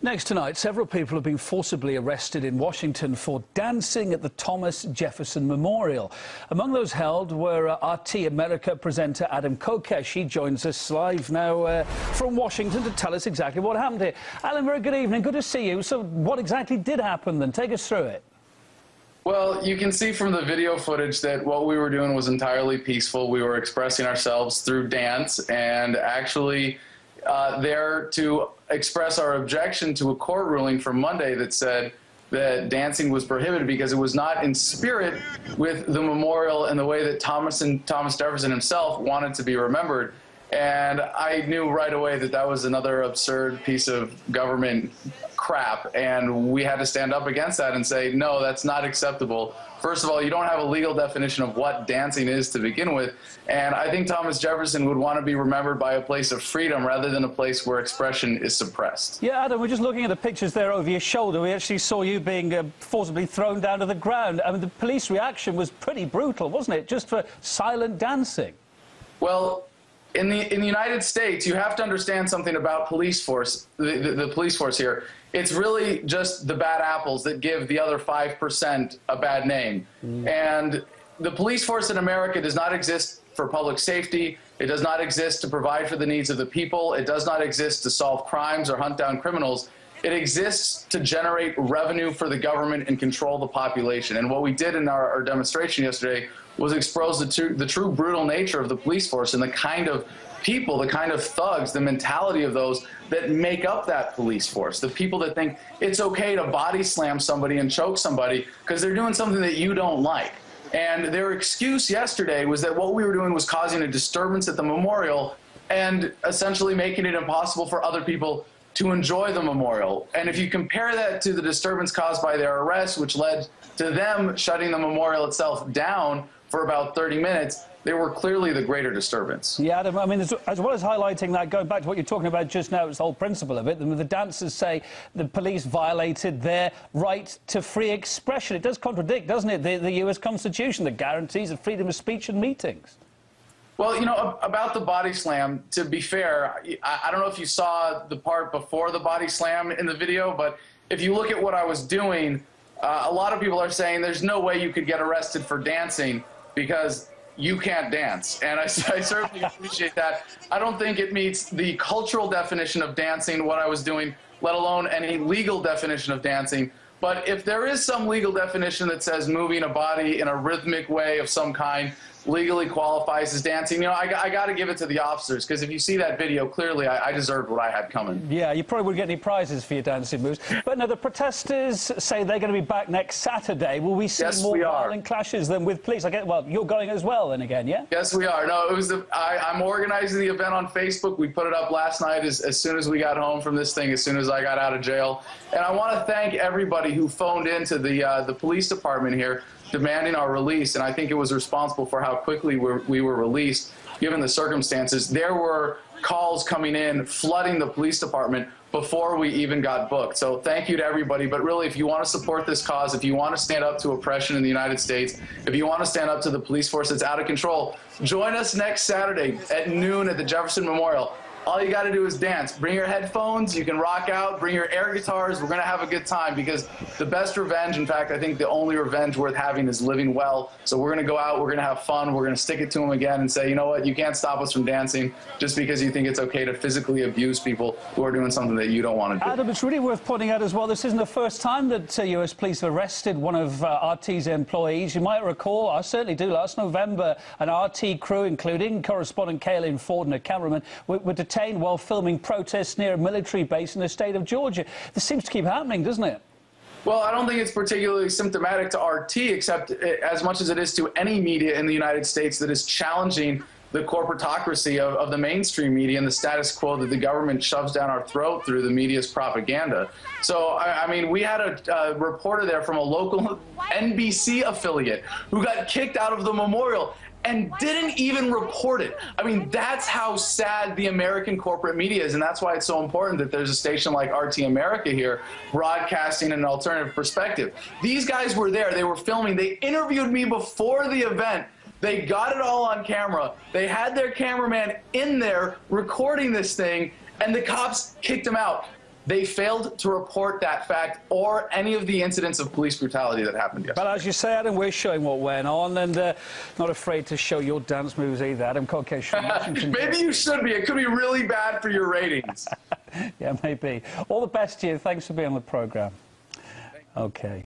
Next tonight, several people have been forcibly arrested in Washington for dancing at the Thomas Jefferson Memorial. Among those held were RT America presenter Adam Kokesh. He joins us live now from Washington to tell us exactly what happened here. Alan, very good evening. Good to see you. So what exactly did happen then? Take us through it. Well, you can see from the video footage that what we were doing was entirely peaceful. We were expressing ourselves through dance and actually there to express our objection to a court ruling from Monday that said that dancing was prohibited because it was not in spirit with the memorial and the way that Thomas Jefferson himself wanted to be remembered. And I knew right away that that was another absurd piece of government crap, and we had to stand up against that and say, no, that's not acceptable. First of all, you don't have a legal definition of what dancing is to begin with, and I think Thomas Jefferson would want to be remembered by a place of freedom rather than a place where expression is suppressed. Yeah, Adam, we're just looking at the pictures there over your shoulder. We actually saw you being forcibly thrown down to the ground. I mean, the police reaction was pretty brutal, wasn't it, just for silent dancing? Well, in the United States, you have to understand something about police force, the police force here. It's really just the bad apples that give the other 5% a bad name. And the police force in America does not exist for public safety. It does not exist to provide for the needs of the people. It does not exist to solve crimes or hunt down criminals. It exists to generate revenue for the government and control the population. And what we did in our demonstration yesterday was expose the true brutal nature of the police force and the kind of people, the kind of thugs, the mentality of those that make up that police force, the people that think it's okay to body slam somebody and choke somebody because they're doing something that you don't like. And their excuse yesterday was that what we were doing was causing a disturbance at the memorial and essentially making it impossible for other people to enjoy the memorial. And if you compare that to the disturbance caused by their arrest, which led to them shutting the memorial itself down for about 30 minutes, they were clearly the greater disturbance. Yeah, Adam, I mean, as well as highlighting that, going back to what you're talking about just now, it's the whole principle of it. The dancers say the police violated their right to free expression. It does contradict, doesn't it, the US Constitution that guarantees the freedom of speech and meetings. Well, you know, about the body slam, to be fair, I don't know if you saw the part before the body slam in the video, but if you look at what I was doing, a lot of people are saying there's no way you could get arrested for dancing because you can't dance. And I certainly appreciate that. I don't think it meets the cultural definition of dancing, what I was doing, let alone any legal definition of dancing. But if there is some legal definition that says moving a body in a rhythmic way of some kind legally qualifies as dancing, you know, I got to give it to the officers, because if you see that video, clearly I deserved what I had coming. Yeah, you probably wouldn't get any prizes for your dancing moves. But no, the protesters say they're going to be back next Saturday. Will we see more violent clashes than with police? Well, you're going as well then again, yeah? Yes, we are. No, it was I'm organizing the event on Facebook. We put it up last night as soon as we got home from this thing, as soon as I got out of jail. And I want to thank everybody who phoned into the police department here demanding our release, and I think it was responsible for how quickly we were released, given the circumstances. There were calls coming in, flooding the police department before we even got booked. So thank you to everybody, but really, if you want to support this cause, if you want to stand up to oppression in the United States, if you want to stand up to the police force that's out of control, join us next Saturday at noon at the Jefferson Memorial. All you got to do is dance. Bring your headphones, you can rock out, bring your air guitars. We're going to have a good time, because the best revenge, in fact, I think the only revenge worth having, is living well. So we're going to go out, we're going to have fun, we're going to stick it to them again and say, you know what, you can't stop us from dancing just because you think it's okay to physically abuse people who are doing something that you don't want to do. Adam, it's really worth pointing out as well, this isn't the first time that US police have arrested one of RT's employees. You might recall, I certainly do, last November, an RT crew, including correspondent Kaylin Ford and a cameraman, were detained while filming protests near a military base in the state of Georgia. This seems to keep happening, doesn't it? Well, I don't think it's particularly symptomatic to RT, except as much as it is to any media in the United States that is challenging the corporatocracy of the mainstream media and the status quo that the government shoves down our throat through the media's propaganda. So, I mean, we had a reporter there from a local NBC affiliate who got kicked out of the memorial and didn't even report it. I mean, that's how sad the American corporate media is, and that's why it's so important that there's a station like RT America here broadcasting an alternative perspective. These guys were there, they were filming, they interviewed me before the event, they got it all on camera, they had their cameraman in there recording this thing, and the cops kicked him out. they failed to report that fact or any of the incidents of police brutality that happened yesterday. But as you say, Adam, we're showing what went on, and not afraid to show your dance moves either. Adam Kokesh from Washington. Maybe you should be. It could be really bad for your ratings. Yeah, maybe. All the best to you. Thanks for being on the program. Okay.